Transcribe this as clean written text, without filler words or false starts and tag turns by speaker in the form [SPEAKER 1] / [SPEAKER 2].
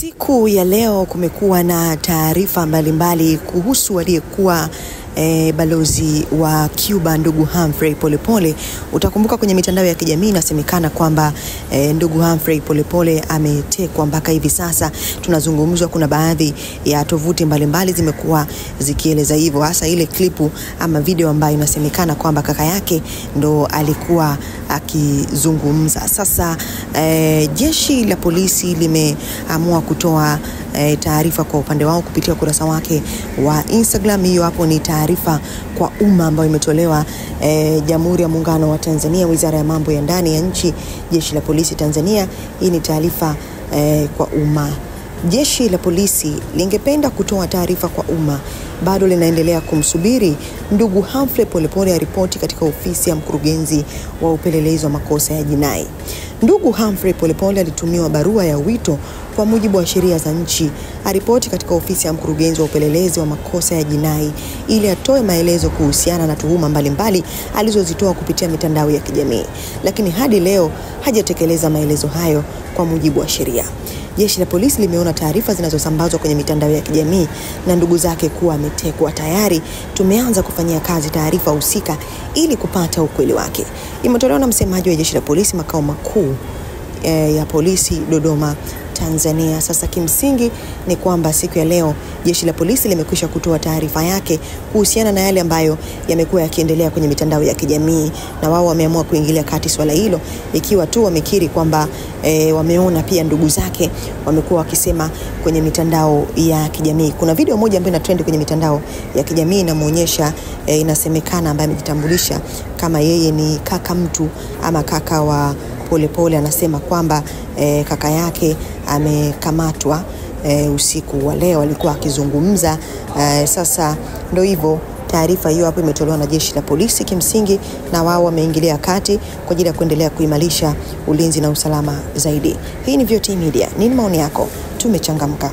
[SPEAKER 1] Siku ya leo kumekuwa na taarifa mbalimbali kuhusu aliyekuwa balozi wa Cuba ndugu Humphrey Polepole. Utakumbuka kwenye mitandao ya kijamii inasemekana kwamba ndugu Humphrey Polepole ametekwa. Mpaka hivi sasa tunazungumzwa, kuna baadhi ya tovuti mbalimbali zimekuwa zikieleza hivyo, hasa ile klipu ama video ambayo inasemekana kwamba kaka yake ndo alikuwa akizungumza. Sasa jeshi la polisi limeamua kutoa taarifa kwa upande wao kupitia ukurasa wake wa Instagram. Hiyo hapo ni taarifa kwa umma ambayo imetolewa Jamhuri ya Muungano wa Tanzania, Wizara ya Mambo ya Ndani ya Nchi, Jeshi la Polisi Tanzania. Hii ni taarifa kwa umma. Jeshi la polisi lingependa kutoa taarifa kwa umma, bado linaendelea kumsubiri ndugu Humphrey Polepole aripoti katika ofisi ya mkurugenzi wa upelelezi wa makosa ya jinai. Ndugu Humphrey Polepole alitumiwa barua ya wito kwa mujibu wa sheria za nchi aripoti katika ofisi ya mkurugenzi wa upelelezi wa makosa ya jinai ili atoe maelezo kuhusiana na tuhuma mbalimbali alizozitoa kupitia mitandao ya kijamii, lakini hadi leo hajatekeleza maelezo hayo kwa mujibu wa sheria. Jeshi la polisi limeona taarifa zinazosambazwa kwenye mitandao ya kijamii na ndugu zake kuwa ametekwa. Tayari tumeanza kufanyia kazi taarifa husika ili kupata ukweli wake. Imetolewa na msemaji wa Jeshi la Polisi makao makuu ya polisi Dodoma, Tanzania. Sasa kimsingi ni kwamba siku ya leo Jeshi la Polisi limekwisha kutoa taarifa yake kuhusiana na yale ambayo yamekuwa yakiendelea kwenye mitandao ya kijamii, na wao wameamua kuingilia kati swala hilo, ikiwa tu wamekiri kwamba wameona pia ndugu zake wamekuwa wakisema kwenye mitandao ya kijamii. Kuna video moja ambayo ina trend kwenye mitandao ya kijamii inamuonyesha inasemekana ambaye amejitambulisha kama yeye ni kaka mtu ama kaka wa Polepole, anasema kwamba kaka yake amekamatwa usiku wa leo, alikuwa akizungumza. Sasa ndio hivyo, taarifa hiyo hapo imetolewa na Jeshi la Polisi kimsingi, na wao wameingilia kati kwa ajili ya kuendelea kuimarisha ulinzi na usalama zaidi. Hii ni VOT Media. Nini maoni yako? Tumechangamka.